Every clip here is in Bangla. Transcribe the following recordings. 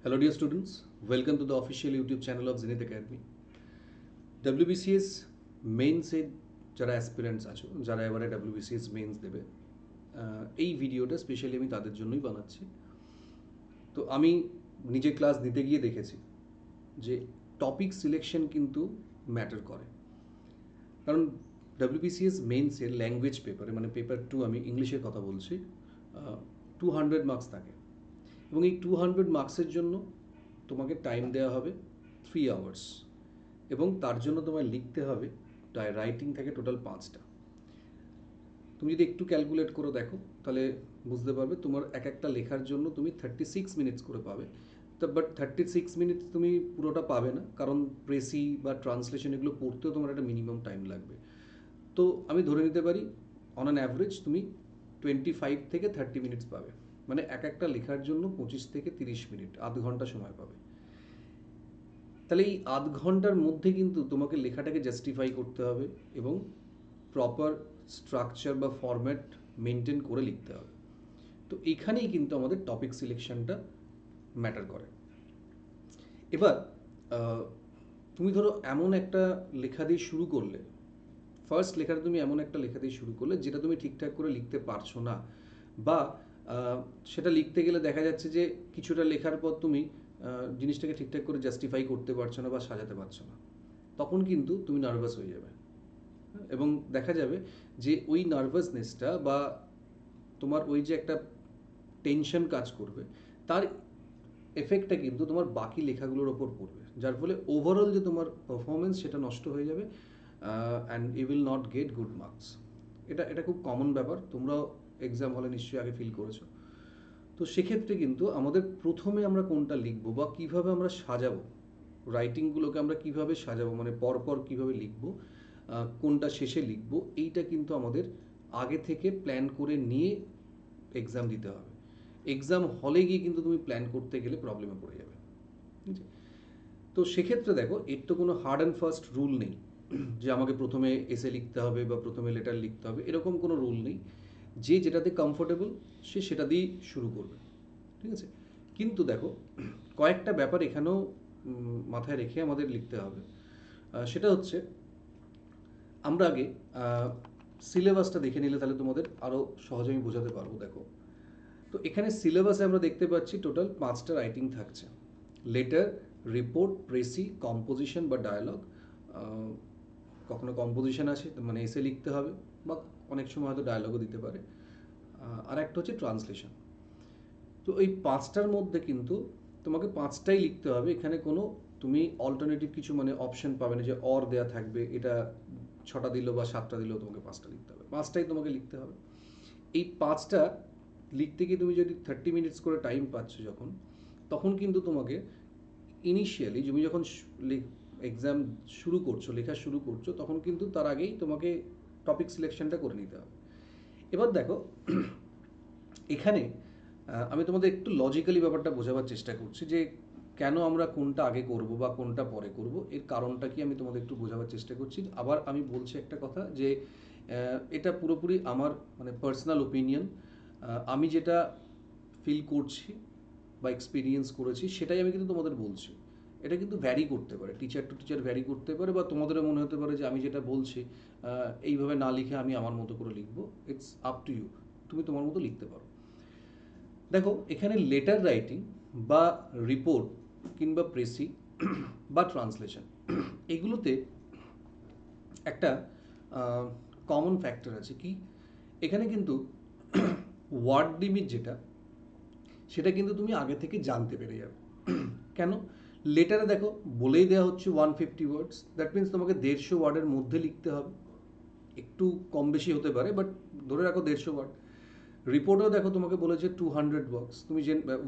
Hello, dear students. Welcome to the official YouTube channel of Zenith Academy. WBCS মেইনসের যারা অ্যাসপিরেন্টস আছো, যারা এবারে WBCS মেইনস দেবে, এই ভিডিওটা স্পেশালি আমি তাদের জন্যই বানাচ্ছি। তো আমি নিজে ক্লাস নিতে গিয়ে দেখেছি যে টপিক সিলেকশন কিন্তু ম্যাটার করে। কারণ WBCS মেইনসের ল্যাঙ্গুয়েজ পেপারে, মানে পেপার 2, আমি ইংলিশের কথা বলছি, 200 মার্কস থাকে এবং এই 200 মার্কসের জন্য তোমাকে টাইম দেওয়া হবে 3 আওয়ার্স এবং তার জন্য তোমায় লিখতে হবে, রাইটিং থাকে টোটাল 5টা। তুমি যদি একটু ক্যালকুলেট করে দেখো তাহলে বুঝতে পারবে তোমার এক একটা লেখার জন্য তুমি 36 মিনিটস করে পাবে। তো বাট 36 মিনিটস তুমি পুরোটা পাবে না, কারণ প্রেসি বা ট্রান্সলেশন এগুলো পড়তেও তোমার একটা মিনিমাম টাইম লাগবে। তো আমি ধরে নিতে পারি অন অ্যান অ্যাভারেজ তুমি 25 থেকে 30 মিনিটস পাবে, মানে এক একটা লেখার জন্য 25 থেকে 30 মিনিট, আধ ঘন্টা সময় পাবে। তাহলে এই আধ ঘন্টার মধ্যে কিন্তু তোমাকে লেখাটাকে জাস্টিফাই করতে হবে এবং প্রপার স্ট্রাকচার বা ফরম্যাট মেনটেন করে লিখতে হবে। তো এখানেই কিন্তু আমাদের টপিক সিলেকশনটা ম্যাটার করে। এবার তুমি ধরো এমন একটা লেখা দিয়ে শুরু করলে, ফার্স্ট লেখাটা তুমি এমন একটা লেখা দিয়ে শুরু করলে যেটা তুমি ঠিকঠাক করে লিখতে পারছো না, বা সেটা লিখতে গেলে দেখা যাচ্ছে যে কিছুটা লেখার পর তুমি জিনিসটাকে ঠিকঠাক করে জাস্টিফাই করতে পারছো না বা সাজাতে পারছো না, তখন কিন্তু তুমি নার্ভাস হয়ে যাবে এবং দেখা যাবে যে ওই নার্ভাসনেসটা বা তোমার ওই যে একটা টেনশন কাজ করবে, তার এফেক্টটা কিন্তু তোমার বাকি লেখাগুলোর ওপর পড়বে, যার ফলে ওভারঅল যে তোমার পারফরমেন্স সেটা নষ্ট হয়ে যাবে and you will not get good marks. এটা খুব কমন ব্যাপার, তোমরাও এক্সাম হলে নিশ্চয়ই আগে ফিল করেছো। তো সেক্ষেত্রে কিন্তু আমাদের প্রথমে আমরা কোনটা লিখবো বা কিভাবে আমরা সাজাবো, রাইটিংগুলোকে আমরা কিভাবে সাজাবো, মানে পরপর কিভাবে লিখবো, কোনটা শেষে লিখবো, এইটা কিন্তু আমাদের আগে থেকে প্ল্যান করে নিয়ে এক্সাম দিতে হবে। এক্সাম হলে গিয়ে কিন্তু তুমি প্ল্যান করতে গেলে প্রবলেমে পড়ে যাবে। ঠিক আছে? তো সেক্ষেত্রে দেখো, এর তো কোনো হার্ড অ্যান্ড ফাস্ট রুল নেই যে আমাকে প্রথমে এসে লিখতে হবে বা প্রথমে লেটার লিখতে হবে, এরকম কোনো রুল নেই। যে যেটাতে কমফোর্টেবল সে সেটা দিয়েই শুরু করবে। ঠিক আছে? কিন্তু দেখো, কয়েকটা ব্যাপার এখানেও মাথায় রেখে আমাদের লিখতে হবে। সেটা হচ্ছে, আমরা আগে সিলেবাসটা দেখে নিলে তাহলে তোমাদের আরও সহজে আমি বোঝাতে পারবো। দেখো, তো এখানে সিলেবাসে আমরা দেখতে পাচ্ছি টোটাল 5টা রাইটিং থাকছে: লেটার, রিপোর্ট, প্রেসি, কম্পোজিশন বা ডায়ালগ। কখনো কম্পোজিশন আছে, মানে এসে লিখতে হবে, বা অনেক সময় হয়তো ডায়ালগও দিতে পারে। আর একটা হচ্ছে ট্রান্সলেশন। তো এই 5টার মধ্যে কিন্তু তোমাকে 5টাই লিখতে হবে। এখানে কোনো তুমি অল্টারনেটিভ কিছু মানে অপশন পাবে না যে অর দেয়া থাকবে, এটা 6টা দিল বা 7টা দিলেও তোমাকে 5টা লিখতে হবে, 5টাই তোমাকে লিখতে হবে। এই 5টা লিখতে গিয়ে তুমি যদি 30 মিনিটস করে টাইম পাচ্ছ যখন, তখন কিন্তু তোমাকে ইনিশিয়ালি তুমি যখন এক্সাম শুরু করছো, লেখা শুরু করছো, তখন কিন্তু তার আগেই তোমাকে টপিক সিলেকশনটা করে নিতে হবে। এবার দেখো, এখানে আমি তোমাদের একটু লজিক্যালি ব্যাপারটা বোঝাবার চেষ্টা করছি যে কেন আমরা কোনটা আগে করব বা কোনটা পরে করব, এর কারণটা কি আমি তোমাদের একটু বোঝাবার চেষ্টা করছি। আবার আমি বলছি একটা কথা যে এটা পুরোপুরি আমার মানে পার্সোনাল ওপিনিয়ন। আমি যেটা ফিল করছি বা এক্সপিরিয়েন্স করেছি সেটাই আমি কিন্তু তোমাদের বলছি। এটা কিন্তু ভ্যারি করতে পারে, টিচার টু টিচার ভ্যারি করতে পারে, বা তোমাদেরও মনে হতে পারে যে আমি যেটা বলছি এইভাবে না লিখে আমি আমার মতো করে লিখবো। ইটস আপ টু ইউ, তুমি তোমার মতো লিখতে পারো। দেখো, এখানে লেটার রাইটিং বা রিপোর্ট কিংবা প্রেসি বা ট্রান্সলেশন, এগুলোতে একটা কমন ফ্যাক্টর আছে কি, এখানে কিন্তু ওয়ার্ড লিমিট যেটা, সেটা কিন্তু তুমি আগে থেকে জানতে পেরে যাবে। কেন? লেটারে দেখো বলেই দেওয়া হচ্ছে 150 ওয়ার্ডস, দ্যাট মিনস তোমাকে 150 ওয়ার্ডের মধ্যে লিখতে হবে। একটু কম বেশি হতে পারে, বাট ধরে রাখো 150 ওয়ার্ড। রিপোর্টেও দেখো তোমাকে বলেছে 200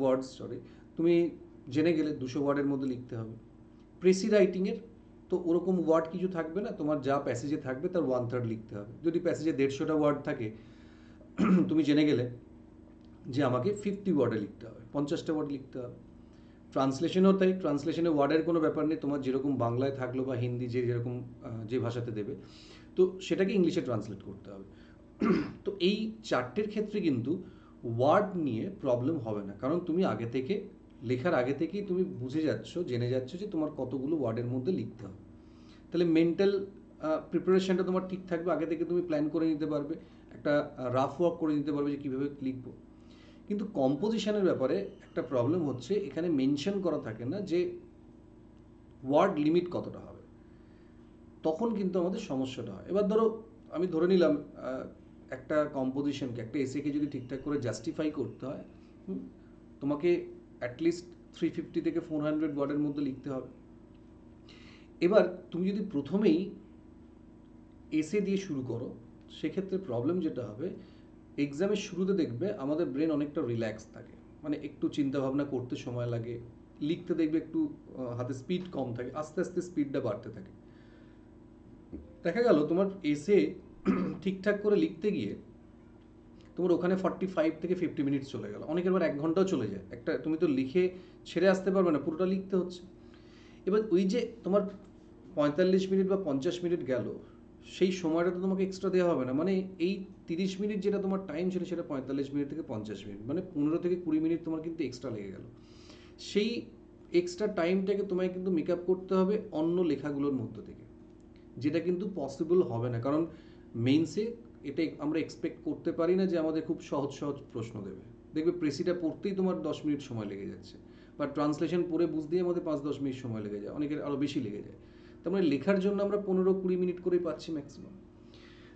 ওয়ার্ডস, তুমি জেনে গেলে 200 ওয়ার্ডের মধ্যে লিখতে হবে। প্রেসি রাইটিংয়ের তো ওরকম ওয়ার্ড কিছু থাকবে না, তোমার যা প্যাসেজে থাকবে তার 1/3 লিখতে হবে। যদি প্যাসেজে 150টা ওয়ার্ড থাকে, তুমি জেনে গেলে যে আমাকে 50 ওয়ার্ডে লিখতে হবে, 50টা ওয়ার্ড লিখতে হবে। ট্রান্সলেশনও তাই, ট্রান্সলেশনে ওয়ার্ডের কোনো ব্যাপার নেই, তোমার যেরকম বাংলায় থাকলো বা হিন্দি যে যেরকম যে ভাষাতে দেবে, তো সেটাকে ইংলিশে ট্রান্সলেট করতে হবে। তো এই 4টের ক্ষেত্রে কিন্তু ওয়ার্ড নিয়ে প্রবলেম হবে না, কারণ তুমি আগে থেকে লেখার আগে থেকেই তুমি বুঝে যাচ্ছ, জেনে যাচ্ছ যে তোমার কতগুলো ওয়ার্ডের মধ্যে লিখতে হবে। তাহলে মেন্টাল প্রিপারেশনটা তোমার ঠিক থাকবে, আগে থেকে তুমি প্ল্যান করে নিতে পারবে, একটা রাফ ওয়ার্ক করে নিতে পারবে যে কীভাবে লিখবো। কিন্তু কম্পোজিশনের ব্যাপারে একটা প্রবলেম হচ্ছে, এখানে মেনশন করা থাকে না যে ওয়ার্ড লিমিট কতটা হবে, তখন কিন্তু আমাদের সমস্যাটা হয়। এবার ধরো আমি ধরে নিলাম একটা কম্পোজিশনকে, একটা এসেকে যদি ঠিকঠাক করে জাস্টিফাই করতে হয়, তোমাকে অ্যাটলিস্ট 350 থেকে 400 ওয়ার্ডের মধ্যে লিখতে হবে। এবার তুমি যদি প্রথমেই এসে দিয়ে শুরু করো, সেক্ষেত্রে প্রবলেম যেটা হবে, এক্সামের শুরুতে দেখবে আমাদের ব্রেন অনেকটা রিল্যাক্স থাকে, মানে একটু চিন্তাভাবনা করতে সময় লাগে, লিখতে দেখবে একটু হাতে স্পিড কম থাকে, আস্তে আস্তে স্পিডটা বাড়তে থাকে। দেখা গেল তোমার এসে ঠিকঠাক করে লিখতে গিয়ে তোমার ওখানে 45 থেকে 50 মিনিট চলে গেল, অনেকের বার 1 ঘন্টাও চলে যায়। একটা তুমি তো লিখে ছেড়ে আসতে পারবে না, পুরোটা লিখতে হচ্ছে। এবার ওই যে তোমার 45 মিনিট বা 50 মিনিট গেল, সেই সময়টা তো তোমাকে এক্সট্রা দেওয়া হবে না, মানে এই 30 মিনিট যেটা তোমার টাইম ছিল সেটা 45 মিনিট থেকে 50 মিনিট, মানে 15 থেকে 20 মিনিট তোমার কিন্তু এক্সট্রা লেগে গেল। সেই এক্সট্রা টাইমটাকে তোমায় কিন্তু মেক আপ করতে হবে অন্য লেখাগুলোর মধ্য থেকে, যেটা কিন্তু পসিবল হবে না, কারণ মেইনসে এটা আমরা এক্সপেক্ট করতে পারি না যে আমাদের খুব সহজ সহজ প্রশ্ন দেবে। দেখবে প্রেসিটা পড়তেই তোমার 10 মিনিট সময় লেগে যাচ্ছে, বা ট্রান্সলেশন পড়ে বুঝতেই আমাদের 5-10 মিনিট সময় লেগে যায়, অনেকের আরও বেশি লেগে যায়। তার মানে লেখার জন্য আমরা 15-20 মিনিট করেই পাচ্ছি ম্যাক্সিমাম।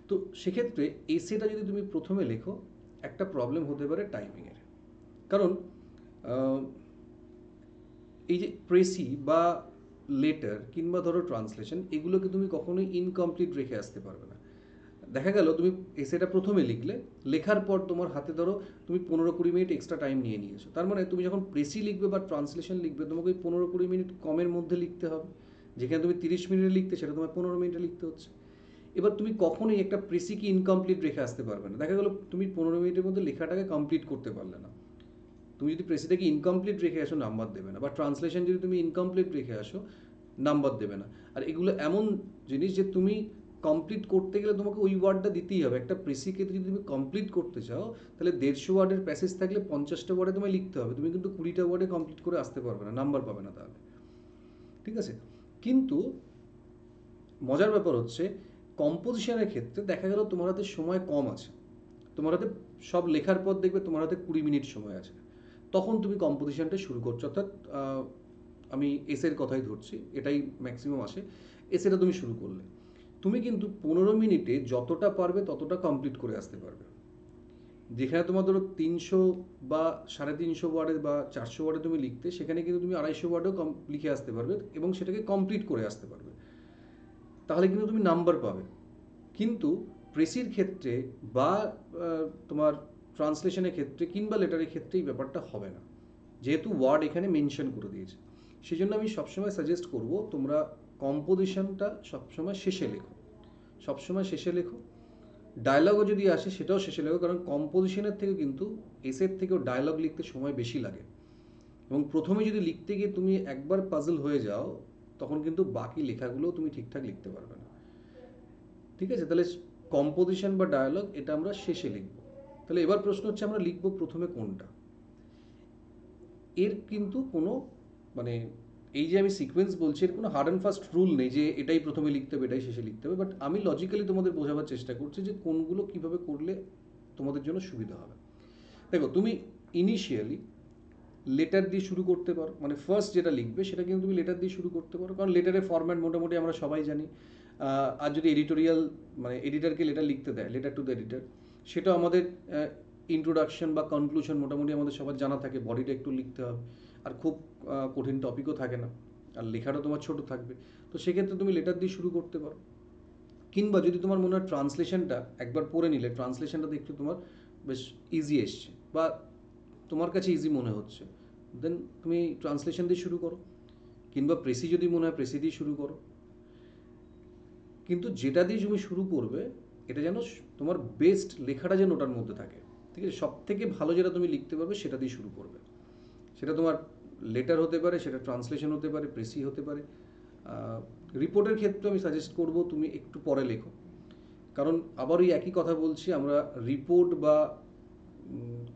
তো সেক্ষেত্রে এসেটা যদি তুমি প্রথমে লেখো, একটা প্রবলেম হতে পারে টাইমিংয়ের, কারণ এই যে প্রেসি বা লেটার কিংবা ধরো ট্রান্সলেশন, এগুলোকে তুমি কখনোই ইনকমপ্লিট রেখে আসতে পারবে না। দেখা গেল তুমি এসেটা প্রথমে লিখলে, লেখার পর তোমার হাতে ধরো তুমি 15-20 মিনিট এক্সট্রা টাইম নিয়ে নিয়েছো, তার মানে তুমি যখন প্রেসি লিখবে বা ট্রান্সলেশন লিখবে, তোমাকে ওই 15-20 মিনিট কমের মধ্যে লিখতে হবে। যেখানে তুমি 30 মিনিটে লিখতে, সেটা তোমার 15 মিনিটে লিখতে হচ্ছে। এবার তুমি কখনোই একটা প্রেসিকে ইনকমপ্লিট রেখে আসতে পারবে না। দেখা গেল তুমি 15 মিনিটের মধ্যে লেখাটাকে কমপ্লিট করতে পারলে না, তুমি যদি প্রেসিটাকে ইনকমপ্লিট রেখে আসো নাম্বার দেবে না, বা ট্রান্সলেশন যদি তুমি ইনকমপ্লিট রেখে আসো নাম্বার দেবে না। আর এগুলো এমন জিনিস যে তুমি কমপ্লিট করতে গেলে তোমাকে ওই ওয়ার্ডটা দিতেই হবে। একটা প্রেসিকে যদি তুমি কমপ্লিট করতে চাও, তাহলে 150 ওয়ার্ডের প্যাসেজ থাকলে 50টা ওয়ার্ডে তোমায় লিখতে হবে, তুমি কিন্তু 20টা ওয়ার্ডে কমপ্লিট করে আসতে পারবে না, নাম্বার পাবে না তাহলে। ঠিক আছে? কিন্তু মজার ব্যাপার হচ্ছে, কম্পোজিশনের ক্ষেত্রে দেখা গেল তোমার হাতে সময় কম আছে, তোমার হাতে সব লেখার পর দেখবে তোমার হাতে 20 মিনিট সময় আছে, তখন তুমি কম্পোজিশনটা শুরু করছো। অর্থাৎ আমি এসের কথাই ধরছি, এটাই ম্যাক্সিমাম আসে। এসেটা তুমি শুরু করলে, তুমি কিন্তু 15 মিনিটে যতটা পারবে ততটা কমপ্লিট করে আসতে পারবে। যেখানে তোমার ধরো 300 বা 350 ওয়ার্ডে বা 400 ওয়ার্ডে তুমি লিখতে, সেখানে কিন্তু তুমি 250 ওয়ার্ডেও লিখে আসতে পারবে এবং সেটাকে কমপ্লিট করে আসতে পারবে, তাহলে কিন্তু তুমি নাম্বার পাবে। কিন্তু প্রেসির ক্ষেত্রে বা তোমার ট্রান্সলেশনের ক্ষেত্রে কিংবা লেটারের ক্ষেত্রে এই ব্যাপারটা হবে না, যেহেতু ওয়ার্ড এখানে মেনশন করে দিয়েছে। সেই জন্য আমি সবসময় সাজেস্ট করব, তোমরা কম্পোজিশনটা সবসময় শেষে লেখো, সবসময় শেষে লেখো। ডায়লগও যদি আসে সেটাও শেষে লেখো, কারণ কম্পোজিশনের থেকে কিন্তু এসের থেকেও ডায়লগ লিখতে সময় বেশি লাগে, এবং প্রথমে যদি লিখতে গিয়ে তুমি একবার পাজল হয়ে যাও, তখন কিন্তু বাকি লেখাগুলোও তুমি ঠিকঠাক লিখতে পারবে না। ঠিক আছে? তাহলে কম্পোজিশন বা ডায়ালগ এটা আমরা শেষে লিখব। তাহলে এবার প্রশ্ন হচ্ছে, আমরা লিখব প্রথমে কোনটা? এর কিন্তু কোনো মানে এই যে আমি সিকোয়েন্স বলছি, এর কোনো হার্ড অ্যান্ড ফাস্ট রুল নেই যে এটাই প্রথমে লিখতে হবে এটাই শেষে লিখতে হবে, বাট আমি লজিক্যালি তোমাদের বোঝাবার চেষ্টা করছি যে কোনগুলো কীভাবে করলে তোমাদের জন্য সুবিধা হবে। দেখো, তুমি ইনিশিয়ালি লেটার দিয়ে শুরু করতে পারো, মানে ফার্স্ট যেটা লিখবে সেটা কিন্তু তুমি লেটার দিয়ে শুরু করতে পারো, কারণ লেটারের ফরম্যাট মোটামুটি আমরা সবাই জানি। আর যদি এডিটোরিয়াল মানে এডিটারকে লেটার লিখতে দেয়, লেটার টু দ্য এডিটার, সেটাও আমাদের ইন্ট্রোডাকশন বা কনক্লুশন মোটামুটি আমাদের সবার জানা থাকে, বডিটা একটু লিখতে হবে, আর খুব কঠিন টপিকও থাকে না, আর লেখাটা তোমার ছোট থাকবে। তো সেক্ষেত্রে তুমি লেটার দিয়ে শুরু করতে পারো, কিংবা যদি তোমার মনে হয় ট্রান্সলেশনটা একবার পড়ে নিলে, ট্রান্সলেশনটা দেখতে তোমার বেশ ইজি এসছে বা তোমার কাছে ইজি মনে হচ্ছে, দেন তুমি ট্রান্সলেশন দিয়ে শুরু করো, কিংবা প্রেসি যদি মনে হয় প্রেসি দিয়ে শুরু করো। কিন্তু যেটা দিয়ে তুমি শুরু করবে, এটা যেন তোমার বেস্ট লেখাটা যেন ওটার মধ্যে থাকে। ঠিক আছে? সব থেকে ভালো যেটা তুমি লিখতে পারবে সেটা দিয়ে শুরু করবে। সেটা তোমার লেটার হতে পারে, সেটা ট্রান্সলেশন হতে পারে, প্রেসি হতে পারে। রিপোর্টের ক্ষেত্রে আমি সাজেস্ট করব তুমি একটু পরে লেখো, কারণ আবার ওই একই কথা বলছি, আমরা রিপোর্ট বা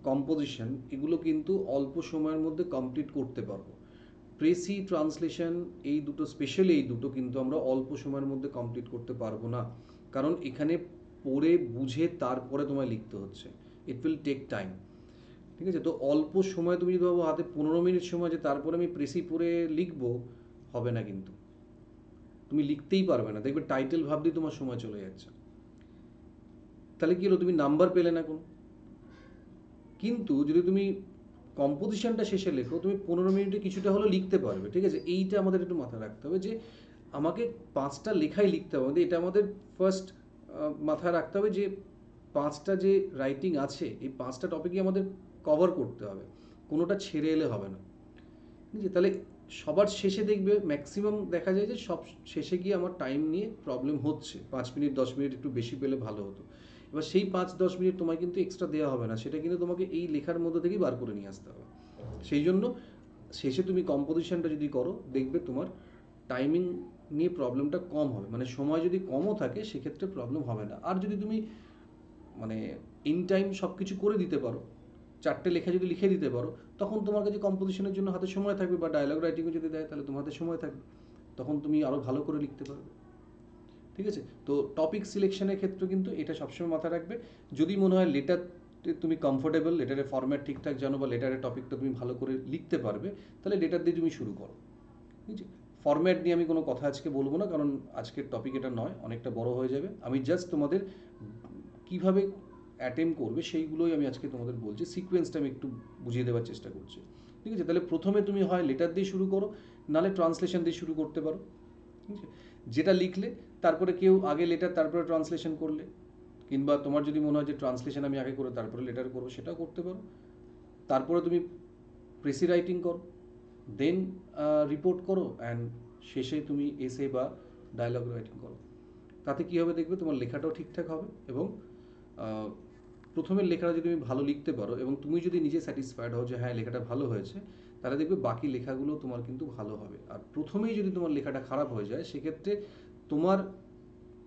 কম্পোজিশন, এগুলো কিন্তু অল্প সময়ের মধ্যে কমপ্লিট করতে পারবো। প্রেসি, ট্রান্সলেশন, এই দুটো, স্পেশালি এই দুটো কিন্তু আমরা অল্প সময়ের মধ্যে কমপ্লিট করতে পারবো না, কারণ এখানে পড়ে বুঝে তারপরে তোমায় লিখতে হচ্ছে। It will take time. ঠিক আছে, তো অল্প সময় তুমি যদি ভাবো হাতে 15 মিনিট সময় যে তারপরে আমি প্রেসি পড়ে লিখবো, হবে না কিন্তু, তুমি লিখতেই পারবে না, দেখবে টাইটেল ভাবতেই তোমার সময় চলে যাচ্ছে। তাহলে কি হলো, তুমি নাম্বার পেলে না কোনো। কিন্তু যদি তুমি কম্পোজিশনটা শেষে লেখো, তুমি 15 মিনিটে কিছুটা হলেও লিখতে পারবে। ঠিক আছে, এইটা আমাদের একটু মাথায় রাখতে হবে যে আমাকে 5টা লেখাই লিখতে হবে। এটা আমাদের ফার্স্ট মাথায় রাখতে হবে যে 5টা যে রাইটিং আছে, এই 5টা টপিকই আমাদের কভার করতে হবে, কোনোটা ছেড়ে এলে হবে না। ঠিক আছে, তাহলে সবার শেষে দেখবে ম্যাক্সিমাম দেখা যায় যে সব শেষে গিয়ে আমার টাইম নিয়ে প্রবলেম হচ্ছে, 5 মিনিট 10 মিনিট একটু বেশি পেলে ভালো হতো। এবার সেই 5-10 মিনিট তোমায় কিন্তু এক্সট্রা দেওয়া হবে না, সেটা কিন্তু তোমাকে এই লেখার মধ্যে থেকেই বার করে নিয়ে আসতে হবে। সেই জন্য শেষে তুমি কম্পোজিশনটা যদি করো, দেখবে তোমার টাইমিং নিয়ে প্রবলেমটা কম হবে, মানে সময় যদি কমও থাকে সেক্ষেত্রে প্রবলেম হবে না। আর যদি তুমি মানে ইন টাইম সব কিছু করে দিতে পারো, 4টে লেখা যদি লিখে দিতে পারো, তখন তোমার কাছে কম্পোজিশনের জন্য হাতে সময় থাকবে, বা ডায়লগ রাইটিংও যদি দেয় তাহলে তোমার হাতে সময় থাকবে, তখন তুমি আরও ভালো করে লিখতে পারবে। ঠিক আছে, তো টপিক সিলেকশনের ক্ষেত্রে কিন্তু এটা সবসময় মাথায় রাখবে। যদি মনে হয় লেটারতে তুমি কমফোর্টেবল, লেটারের ফরম্যাট ঠিকঠাক জানো, বা লেটারের টপিকটা তুমি ভালো করে লিখতে পারবে, তাহলে লেটার দিয়ে তুমি শুরু করো। ঠিক আছে, ফরম্যাট নিয়ে আমি কোনো কথা আজকে বলবো না, কারণ আজকের টপিক এটা নয়, অনেকটা বড় হয়ে যাবে। আমি জাস্ট তোমাদের কিভাবে অ্যাটেম্প করবে সেইগুলোই আমি আজকে তোমাদের বলছি, সিকোয়েন্সটা আমি একটু বুঝিয়ে দেওয়ার চেষ্টা করছি। ঠিক আছে, তাহলে প্রথমে তুমি হয় লেটার দিয়ে শুরু করো, নাহলে ট্রান্সলেশন দিয়ে শুরু করতে পারো। ঠিক আছে, যেটা লিখলে তারপরে কেউ আগে লেটার তারপরে ট্রান্সলেশন করলে, কিংবা তোমার যদি মনে হয় যে ট্রান্সলেশন আমি আগে করে তারপরে লেটার করবো, সেটাও করতে পারো। তারপরে তুমি প্রেসি রাইটিং করো, দেন রিপোর্ট করো, অ্যান্ড শেষে তুমি এসে বা ডায়লগ রাইটিং করো। তাতে কী হবে দেখবে তোমার লেখাটাও ঠিকঠাক হবে, এবং প্রথমের লেখাটা যদি তুমি ভালো লিখতে পারো এবং তুমি যদি নিজে স্যাটিসফাইড হও যে হ্যাঁ লেখাটা ভালো হয়েছে, তাহলে দেখবে বাকি লেখাগুলো তোমার কিন্তু ভালো হবে। আর প্রথমেই যদি তোমার লেখাটা খারাপ হয়ে যায়, সেক্ষেত্রে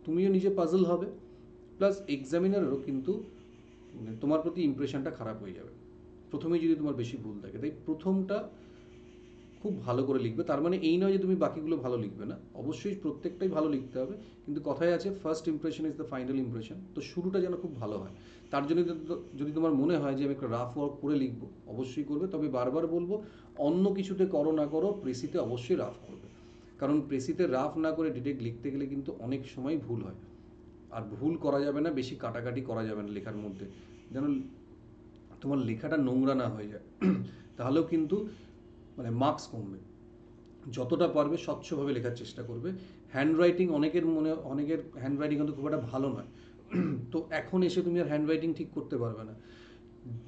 তুমিও নিজে পাজল হবে, প্লাস এক্সামিনারেরও কিন্তু তোমার প্রতি ইমপ্রেশনটা খারাপ হয়ে যাবে প্রথমেই যদি তোমার বেশি ভুল থাকে। তাই প্রথমটা খুব ভালো করে লিখবে। তার মানে এই নয় যে তুমি বাকিগুলো ভালো লিখবে না, অবশ্যই প্রত্যেকটাই ভালো লিখতে হবে, কিন্তু কথায় আছে first impression is the final impression. তো শুরুটা যেন খুব ভালো হয়। তার জন্য যদি তোমার মনে হয় যে আমি একটা রাফ ওয়ার্ক করে লিখবো, অবশ্যই করবে, তবে বারবার বলবো অন্য কিছুতে করো না করো, প্রেসিতে অবশ্যই রাফ করবে। কারণ প্রেসিতে রাফ না করে ডিরেক্ট লিখতে গেলে কিন্তু অনেক সময় ভুল হয়। আর ভুল করা যাবে না, বেশি কাটাকাটি করা যাবে না লেখার মধ্যে, যেন তোমার লেখাটা নোংরা না হয়ে যায়। তাহলেও কিন্তু মানে মার্কস কমবে। যতটা পারবে স্বচ্ছভাবে লেখার চেষ্টা করবে। অনেকের হ্যান্ড রাইটিং কিন্তু খুব একটা ভালো নয়। তো এখন এসে তুমি আর হ্যান্ড রাইটিং ঠিক করতে পারবে না।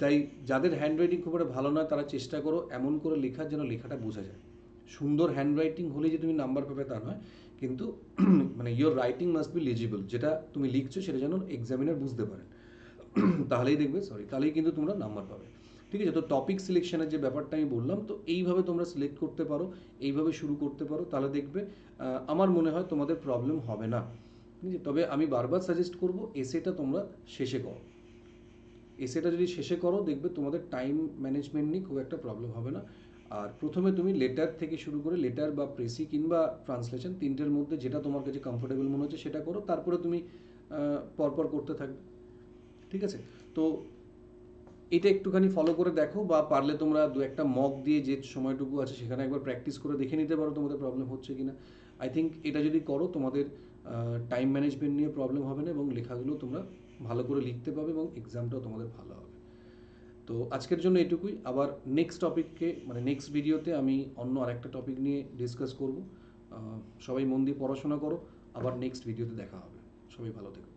তাই যাদের হ্যান্ড রাইটিং খুব একটা ভালো নয়, তারা চেষ্টা করো এমন করে লেখার যেন লেখাটা বোঝা যায়। সুন্দর হ্যান্ড রাইটিং হলে যে তুমি নাম্বার পাবে তা নয়, কিন্তু মানে ইয়োর রাইটিং মাস্ট বি লিজিবল, যেটা তুমি লিখছো সেটা যেন এক্সামিনার বুঝতে পারে। তাহলেই কিন্তু তোমরা নাম্বার পাবে। ঠিক আছে, তো টপিক সিলেকশনের যে ব্যাপারটা আমি বললাম, তো এইভাবে তোমরা সিলেক্ট করতে পারো, এইভাবে শুরু করতে পারো, তাহলে দেখবে আমার মনে হয় তোমাদের প্রবলেম হবে না। ঠিক আছে, তবে আমি বারবার সাজেস্ট করবো এসেটা তোমরা শেষে করো। এসেটা যদি শেষে করো, দেখবে তোমাদের টাইম ম্যানেজমেন্ট নিয়ে খুব একটা প্রবলেম হবে না। আর প্রথমে তুমি লেটার থেকে শুরু করে, লেটার বা প্রেসি কিংবা ট্রান্সলেশন, তিনটের মধ্যে যেটা তোমার কাছে কমফোর্টেবল মনে হচ্ছে সেটা করো, তারপরে তুমি পরপর করতে থাকবে। ঠিক আছে, তো এটা একটুখানি ফলো করে দেখো, বা পারলে তোমরা দু একটা মক দিয়ে যে সময়টুকু আছে সেখানে একবার প্র্যাকটিস করে দেখে নিতে পারো তোমাদের প্রবলেম হচ্ছে কিনা। আই থিঙ্ক এটা যদি করো, তোমাদের টাইম ম্যানেজমেন্ট নিয়ে প্রবলেম হবে না, এবং লেখাগুলো তোমরা ভালো করে লিখতে পাবে, এবং এক্সামটাও তোমাদের ভালো হবে। তো আজকের জন্য এটুকুই। আবার নেক্সট টপিককে মানে নেক্সট ভিডিওতে আমি অন্য আরেকটা টপিক নিয়ে ডিসকাস করব। সবাই মন দিয়ে পড়াশোনা করো, আবার নেক্সট ভিডিওতে দেখা হবে। সবাই ভালো থেকো।